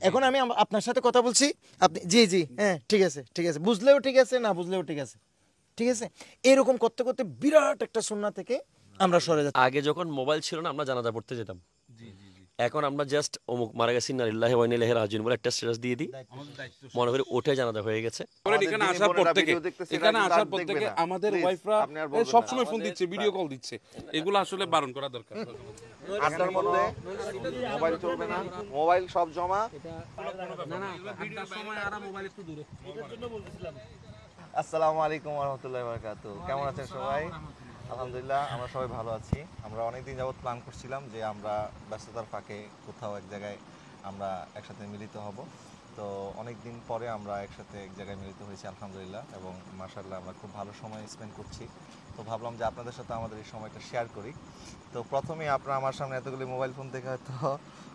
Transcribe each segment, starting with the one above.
এখন আমি আপনার সাথে কথা বলছি, আপনি জি জি হ্যাঁ ঠিক আছে ঠিক আছে, বুঝলেও ঠিক আছে, না বুঝলেও ঠিক আছে, ঠিক আছে। এরকম করতে করতে বিরাট একটা সুন্নাহ থেকে আমরা সরে যাচ্ছি। আগে যখন মোবাইল ছিল না আমরা জানাজা পড়তে যেতাম, এখন আমরা জাস্ট অমুক মারা গেছি ইন্না লিল্লাহি ওয়া ইন্না ইলাইহি রাজিউন বলে একটা স্ট্যাটাস দিয়ে দিই, মনে করি ওঠে জানাজা হয়ে গেছে। এখানে আসার পর থেকে আমাদের ওয়াইফরা সবসময় ফোন দিচ্ছে, ভিডিও কল দিচ্ছে, এগুলো আসলে বারণ করা দরকার। আড্ডার মধ্যে মোবাইল চলবে না, মোবাইল সব জমা। আসসালামু আলাইকুম ওয়া রাহমাতুল্লাহি ওয়া বারাকাতুহু। কেমন আছেন সবাই? আলহামদুলিল্লাহ আমরা সবাই ভালো আছি। আমরা অনেকদিন যাবত প্ল্যান করছিলাম যে আমরা ব্যস্ততার ফাঁকে কোথাও এক জায়গায় আমরা একসাথে মিলিত হব। তো অনেক দিন পরে আমরা একসাথে এক জায়গায় মিলিত হয়েছি আলহামদুলিল্লাহ, এবং মাশাআল্লাহ আমরা খুব ভালো সময় স্পেন্ড করছি। তো ভাবলাম যে আপনাদের সাথে আমাদের এই সময়টা শেয়ার করি। তো প্রথমেই আপনারা আমার সামনে এতগুলি মোবাইল ফোন দেখে হয়তো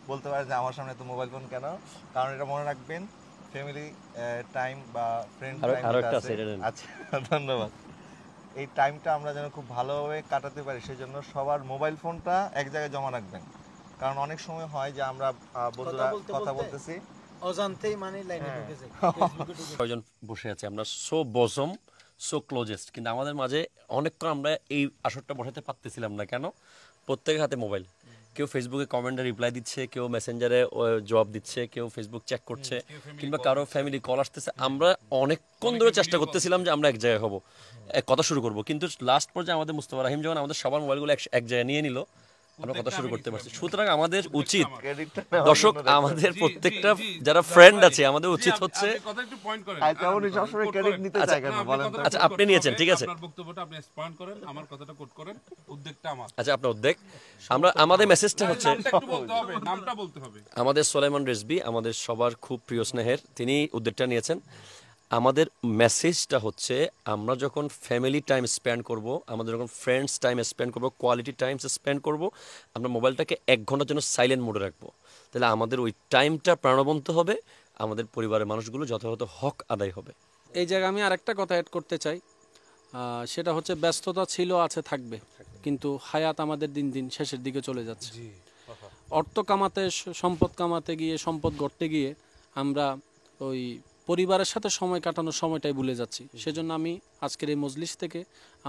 বলতে পারেন যে আমার সামনে এত মোবাইল ফোন কেন, কারণ এটা মনে রাখবেন ফ্যামিলি টাইম বা ফ্রেন্ড টাইম। আচ্ছা ধন্যবাদ। এই টাইমটা আমরা যেন খুব ভালোভাবে কাটাতে পারি সেই জন্য সবার মোবাইল ফোনটা এক জায়গায় জমা রাখবেন, কারণ অনেক সময় হয় যে আমরা বন্ধুরা কথা বলতেছি অজান্তেই মানে লাইনে ঢুকে যাই, কয়জন বসে আছে আমরা সো বসম সো ক্লোজেস্ট, কিন্তু আমাদের মাঝে অনেকক্ষণ আমরা এই আসরটা বসাতে পারতেছিলাম না। কেন? প্রত্যেকের হাতে মোবাইল, কেউ ফেসবুকে কমেন্টে রিপ্লাই দিচ্ছে, কেউ মেসেঞ্জারে জবাব দিচ্ছে, কেউ ফেসবুক চেক করছে, কিংবা কারো ফ্যামিলি কল আসতেছে। আমরা অনেকক্ষণ ধরে চেষ্টা করতেছিলাম যে আমরা এক জায়গায় হবো, কথা শুরু করবো, কিন্তু লাস্ট পর্যায়ে আমাদের মুস্তাফা রাহিম যখন আমাদের সবার মোবাইলগুলো এক জায়গায় নিয়ে নিল, আমরা কথা শুরু করতে পারছি। সুতরাং আমাদের উচিত, দর্শক আমাদের প্রত্যেকটা যারা ফ্রেন্ড আছে আমাদের উচিত হচ্ছে, আচ্ছা আপনি নিয়েছেন ঠিক আছে, আচ্ছা আপনার উদ্যোগ, আমরা আমাদের মেসেজটা হচ্ছে আমাদের সোলাইমান রেজবি আমাদের সবার খুব প্রিয় স্নেহের, তিনি উদ্যোগটা নিয়েছেন। আমাদের মেসেজটা হচ্ছে আমরা যখন ফ্যামিলি টাইম স্পেন্ড করব, আমাদের যখন ফ্রেন্ডস টাইম স্পেন্ড করব, কোয়ালিটি টাইম স্পেন্ড করব, আমরা মোবাইলটাকে 1 ঘন্টার জন্য সাইলেন্ট মোডে রাখবো। তাহলে আমাদের ওই টাইমটা প্রাণবন্ত হবে, আমাদের পরিবারের মানুষগুলো যথাযথ হক আদায় হবে। এই জায়গায় আমি আরেকটা কথা অ্যাড করতে চাই, সেটা হচ্ছে ব্যস্ততা ছিল, আছে, থাকবে, কিন্তু হায়াত আমাদের দিন দিন শেষের দিকে চলে যাচ্ছে। অর্থ কামাতে, সম্পদ কামাতে গিয়ে, সম্পদ গড়তে গিয়ে আমরা ওই পরিবারের সাথে সময় কাটানোর সময়টাই ভুলে যাচ্ছি। সেজন্য আমি আজকের এই মজলিস থেকে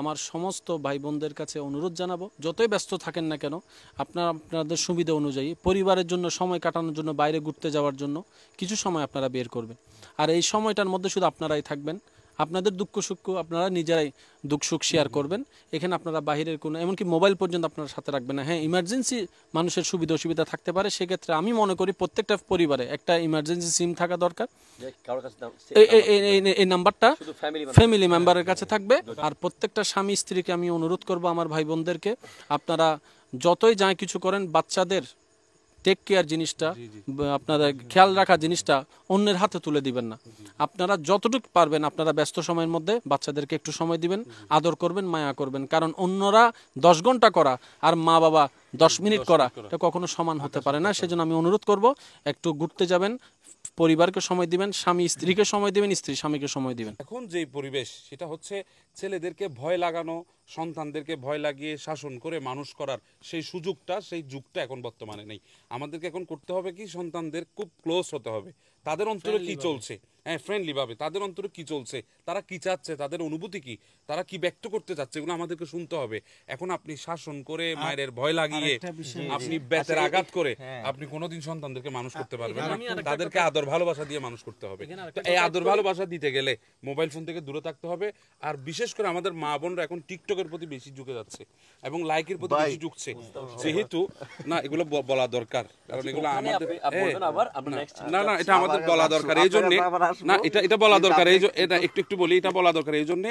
আমার সমস্ত ভাই বোনদের কাছে অনুরোধ জানাবো, যতই ব্যস্ত থাকেন না কেন আপনাদের সুবিধা অনুযায়ী পরিবারের জন্য সময় কাটানোর জন্য, বাইরে ঘুরতে যাওয়ার জন্য কিছু সময় আপনারা বের করবেন। আর এই সময়টার মধ্যে শুধু আপনারাই থাকবেন, আপনাদের দুঃখ সুখ আপনারা নিজেরাই দুঃখ সুখ শেয়ার করবেন। এখানে আপনারা বাহিরের কোনো, এমনকি মোবাইল পর্যন্ত আপনারা সাথে রাখবেন না। হ্যাঁ, ইমার্জেন্সি মানুষের সুবিধা অসুবিধা থাকতে পারে, সেক্ষেত্রে আমি মনে করি প্রত্যেকটা পরিবারে একটা ইমার্জেন্সি সিম থাকা দরকার। এই নাম্বারটা ফ্যামিলি মেম্বারের কাছে থাকবে। আর প্রত্যেকটা স্বামী স্ত্রীকে আমি অনুরোধ করব, আমার ভাই বোনদেরকে, আপনারা যতই যা কিছু করেন বাচ্চাদের টেক কেয়ার জিনিসটা, আপনারা খেয়াল রাখা জিনিসটা অন্যের হাতে তুলে দিবেন না। আপনারা যতটুকু পারবেন আপনারা ব্যস্ত সময়ের মধ্যে বাচ্চাদেরকে একটু সময় দিবেন, আদর করবেন, মায়া করবেন। কারণ অন্যরা 10 ঘন্টা করা আর মা বাবা 10 মিনিট করা এটা কখনো সমান হতে পারে না। সেজন্য আমি অনুরোধ করব, একটু ঘুরতে যাবেন, পরিবারকে সময় দিবেন, স্বামী স্ত্রীকে সময় দিবেন, স্ত্রী স্বামীকে সময় দিবেন। এখন যে পরিবেশ সেটা হচ্ছে ছেলেদেরকে ভয় লাগানো, সন্তানদেরকে ভয় লাগিয়ে শাসন করে মানুষ করার সেই সুযোগটা, সেই যুগটা এখন বর্তমানে নেই। আমাদেরকে এখন করতে হবে কি, সন্তানদের খুব ক্লোজ হতে হবে, তাদের অন্তরে কি চলছে, হ্যাঁ ফ্রেন্ডলি ভাবে তাদের অন্তরে কি চলছে, তারা কি চাচ্ছে, তাদের অনুভূতি কি, তারা কি ব্যক্ত করতে চাচ্ছে, এগুলো আমাদেরকে শুনতে হবে। এখন আপনি শাসন করে, মায়ের ভয় লাগিয়ে, আপনি বেতের আঘাত করে আপনি কোনোদিন সন্তানদেরকে মানুষ করতে পারবেন না। তাদেরকে আদর ভালোবাসা দিয়ে মানুষ করতে হবে। এই আদর ভালোবাসা দিতে গেলে মোবাইল ফোন থেকে দূরে থাকতে হবে। আর বিশেষ করে আমাদের মা বোনরা এখন টিকটকের প্রতি বেশি ঝুঁকে যাচ্ছে এবং লাইকের প্রতি বেশি ঝুঁকছে, যেহেতু না এগুলো বলা দরকার, কারণ এগুলো আমাদের না না এটা আমাদের বলা দরকার। এই জন্য না এটা বলা দরকার, এটা একটু বলি, এটা বলা দরকার। এই জন্য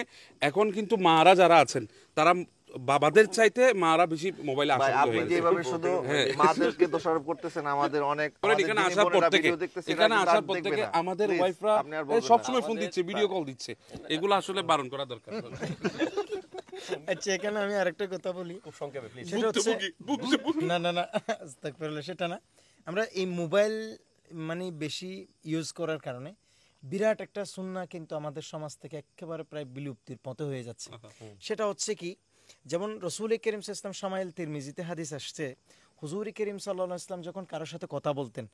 এখন কিন্তু মারা যারা আছেন তারা বাবাদের চাইতে মারা বেশি মোবাইলে আসক্ত হয়ে গেছে। যেভাবে শুধু মাদেরকে দোষারোপ করতেছেন, আমাদের অনেক এখানে আসার পর থেকে আমাদের ওয়াইফরা সবসময় ফোন দিচ্ছে, ভিডিও কল দিচ্ছে, এগুলো আসলে বারণ করা দরকার। আচ্ছা এখানে আমি আরেকটা কথা বলি, খুব সংক্ষেপে প্লিজ। সেটা হচ্ছে না না না আস্তাগফিরুল্লাহ, সেটা না, আমরা এই মোবাইল মানে বেশি ইউজ করার কারণে বিরাট একটা সুন্নাহ কিন্তু আমাদের সমাজ থেকে একেবারে প্রায় বিলুপ্তির মতো হয়ে যাচ্ছে। সেটা হচ্ছে কি, যেমন রসুল করিম সাল্লাল্লাহু আলাইহি ওয়াসাল্লাম তিরমিজিতে হাদিস আসছে, হুজুর করিম সাল্লাল্লাহু আলাইহি ওয়াসাল্লাম যখন কারোর সাথে কথা বলতেন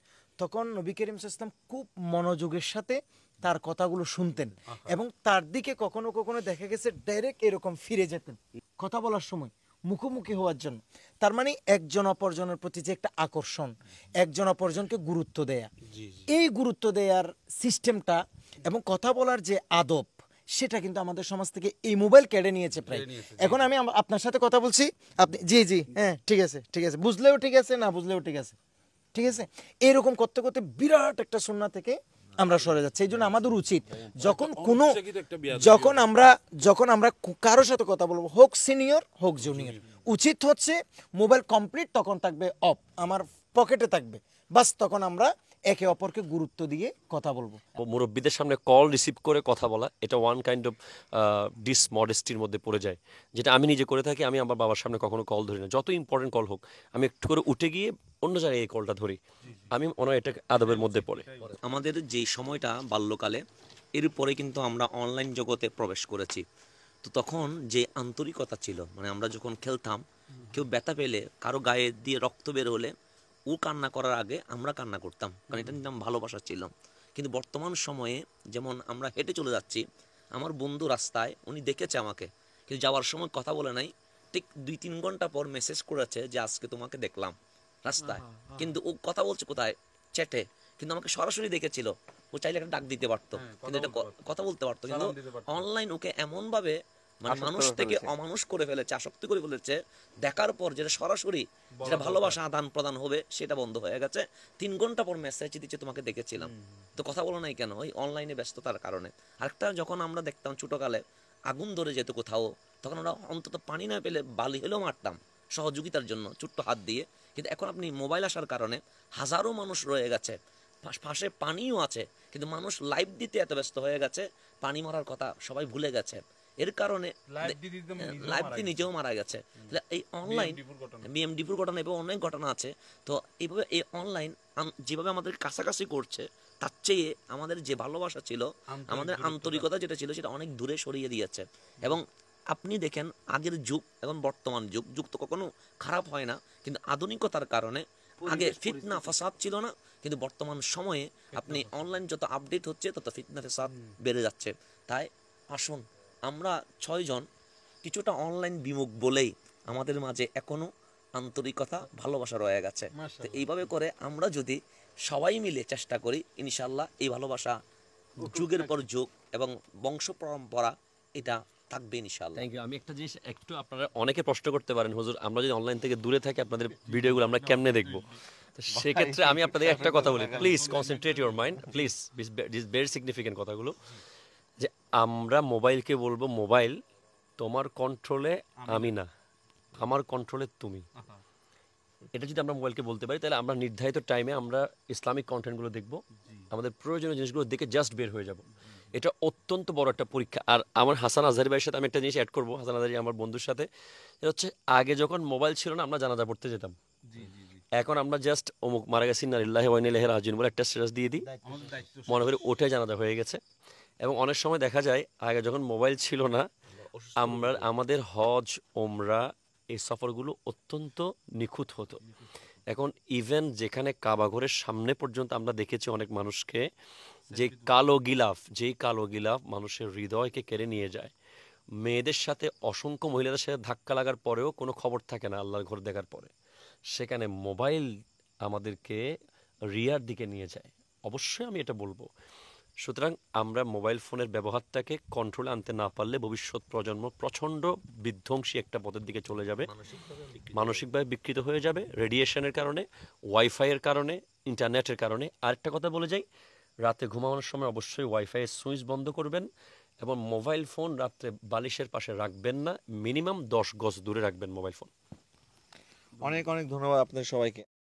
তখন নবী করিম সাল্লাল্লাহু আলাইহি ওয়াসাল্লাম খুব মনোযোগের সাথে তার কথাগুলো শুনতেন এবং তার দিকে কখনো কখনো দেখা গেছে ডাইরেক্ট এরকম ফিরে যেতেন কথা বলার সময় মুখোমুখি হওয়ার জন্য। তার মানে একজন অপরজনের প্রতি যে একটা আকর্ষণ, একজন অপরজনকে গুরুত্ব দেয়া, এই গুরুত্ব দেওয়ার সিস্টেমটা এবং কথা বলার যে আদব, সেটা কিন্তু আমাদের সমাজ থেকে এই মোবাইল কেড়ে নিয়েছে প্রায়। এখন আমি আপনার সাথে কথা বলছি, আপনি জি জি হ্যাঁ ঠিক আছে ঠিক আছে, বুঝলেও ঠিক আছে, না বুঝলেও ঠিক আছে, ঠিক আছে, এরকম করতে করতে বিরাট একটা সুন্নাহ থেকে আমরা সরে যাচ্ছি। এই জন্য আমাদের উচিত যখন আমরা কারোর সাথে কথা বলবো, হোক সিনিয়র হোক জুনিয়র, উচিত হচ্ছে মোবাইল কমপ্লিট তখন থাকবে অফ, আমার পকেটে থাকবে, বাস তখন আমরা একে অপরকে গুরুত্ব দিয়ে কথা বলবো। মুরব্বীদের সামনে কল রিসিভ করে কথা বলা, এটা ওয়ান কাইন্ড অফ ডিসমডেস্টির মধ্যে পড়ে যায়, যেটা আমি নিজে করে থাকি। আমি আমার বাবার সামনে কখনো কল ধরি না, যত ইম্পর্টেন্ট কল হোক আমি একটু করে উঠে গিয়ে অন্য জায়গায় এই কলটা ধরি। আমি মনে হয় এটা আদবের মধ্যে পড়ে। আমাদের যেই সময়টা বাল্যকালে, এর পরে কিন্তু আমরা অনলাইন জগতে প্রবেশ করেছি। তো তখন যে আন্তরিকতা ছিল, মানে আমরা যখন খেলতাম, কেউ ব্যথা পেলে, কারো গায়ে দিয়ে রক্ত বের হলে ও কান্না করার আগে আমরা কান্না করতাম, কারণ এটা নিতাম ভালোবাসা ছিল। কিন্তু বর্তমান সময়ে যেমন আমরা হেঁটে চলে যাচ্ছি, আমার বন্ধু রাস্তায়, উনি দেখেছে আমাকে, কিন্তু যাওয়ার সময় কথা বলে নাই, ঠিক 2-3 ঘন্টা পর মেসেজ করেছে যে আজকে তোমাকে দেখলাম রাস্তায়, কিন্তু ও কথা বলছে কোথায়, চ্যাটে, কিন্তু আমাকে সরাসরি দেখেছিল। ও চাইলে একটা ডাক দিতে পারতো, কিন্তু এটা কথা বলতে পারতো, কিন্তু অনলাইন ওকে এমন ভাবে মানে মানুষ থেকে অমানুষ করে ফেলেছে, আসক্তি করে ফেলেছে, দেখার পর যেটা সরাসরি যেটা ভালোবাসা আদান প্রদান হবে সেটা বন্ধ হয়ে গেছে। 3 ঘন্টা পর মেসেজ দিচ্ছে তোমাকে দেখেছিলাম, তো কথা বলো নাই কেন? ওই অনলাইনে ব্যস্ততার কারণে। আরেকটা, যখন আমরা দেখতাম ছোটকালে আগুন ধরে যেত কোথাও, তখন আমরা অন্তত পানি না পেলে বালি হলেও মারতাম সহযোগিতার জন্য ছোট্ট হাত দিয়ে। কিন্তু এখন আপনি মোবাইল আসার কারণে হাজারো মানুষ রয়ে গেছে, পাশে পানিও আছে, কিন্তু মানুষ লাইভ দিতে এত ব্যস্ত হয়ে গেছে, পানি মারার কথা সবাই ভুলে গেছে। এর কারণে লাইভ দিয়ে নিজেও মারা গেছে। এই অনলাইন বিএমডিপুর ঘটনা এবং অনেক ঘটনা আছে। তো এইভাবে এই অনলাইন যেভাবে আমাদের কাছাকাছি করছে, তার চেয়ে আমাদের যে ভালোবাসা ছিল, আমাদের আন্তরিকতা যেটা ছিল, সেটা অনেক দূরে সরিয়ে দিয়েছে। এবং আপনি দেখেন আগের যুগ এখন বর্তমান যুগ তো কখনো খারাপ হয় না, কিন্তু আধুনিকতার কারণে আগে ফিতনা ফাসাদ ছিল না, কিন্তু বর্তমান সময়ে আপনি অনলাইন যত আপডেট হচ্ছে তত ফিতনা ফাসাদ বেড়ে যাচ্ছে। তাই আসুন, আমরা 6 জন কিছুটা অনলাইন বিমুখ বলেই আমাদের মাঝে এখনো আন্তরিকতা ভালোবাসা রয়ে গেছে। তো এইভাবে করে আমরা যদি সবাই মিলে চেষ্টা করি, ইনশাল্লাহ এই ভালোবাসা যুগের পর যুগ এবং বংশ পরম্পরা এটা থাকবে ইনশাআল্লাহ। Thank you. আমি একটা জিনিস একটু, আপনারা অনেকে প্রশ্ন করতে পারেন, হুজুর আমরা যদি অনলাইন থেকে দূরে থাকি আপনাদের ভিডিওগুলো আমরা কেমনে দেখবো? তো সেক্ষেত্রে আমি আপনাদের একটা কথা বলি, please concentrate your mind, please, this very significant কথাগুলো, যে আমরা মোবাইলকে বলবো, মোবাইল তোমার কন্ট্রোলে আমি না, আমার কন্ট্রোলে তুমি। এটা যদি আমরা মোবাইলকে বলতে পারি, তাহলে আমরা নির্ধারিত টাইমে আমরা ইসলামিক কন্টেন্টগুলো দেখবো, আমাদের প্রয়োজনীয় জিনিসগুলো দেখে জাস্ট বের হয়ে যাব। এটা অত্যন্ত বড় একটা পরীক্ষা। আর আমার হাসান আজহারি ভাইয়ের সাথে আমি একটা জিনিস অ্যাড করবো, হাসান আজহারি আমার বন্ধুর সাথে, এটা হচ্ছে আগে যখন মোবাইল ছিল না, আমরা জানাজা পড়তে যেতাম, এখন আমরা জাস্ট অমুক মারা গেছি না লিল্লাহি ওয়া ইন্না ইলাইহি রাজিউন বলে একটা স্ট্যাটাস দিয়ে দিই, মনে করি ওঠে জানাজা হয়ে গেছে। এবং অনেক সময় দেখা যায় আগে যখন মোবাইল ছিল না, আমাদের হজ ওমরা এই সফরগুলো অত্যন্ত নিখুঁত হতো। এখন ইভেন যেখানে কাবা ঘরের সামনে পর্যন্ত আমরা দেখেছি অনেক মানুষকে, যেই কালো গিলাফ মানুষের হৃদয়কে কেড়ে নিয়ে যায়। মেয়েদের সাথে অসংখ্য মহিলাদের সাথে ধাক্কা লাগার পরেও কোনো খবর থাকে না আল্লাহর ঘর দেখার পরে, সেখানে মোবাইল আমাদেরকে রিয়ার দিকে নিয়ে যায়। অবশ্যই আমি এটা বলবো। সুতরাং আমরা মোবাইল ফোনের ব্যবহারটাকে কন্ট্রোলে আনতে না পারলে ভবিষ্যৎ প্রজন্ম প্রচণ্ড বিধ্বংসী একটা পথের দিকে চলে যাবে, মানসিকভাবে বিকৃত হয়ে যাবে, রেডিয়েশনের কারণে, ওয়াইফাইয়ের কারণে, ইন্টারনেটের কারণে। আরেকটা কথা বলে যাই, রাতে ঘুমানোর সময় অবশ্যই ওয়াইফাইয়ের সুইচ বন্ধ করবেন এবং মোবাইল ফোন রাত্রে বালিশের পাশে রাখবেন না, মিনিমাম 10 গজ দূরে রাখবেন মোবাইল ফোন। অনেক অনেক ধন্যবাদ আপনাদের সবাইকে।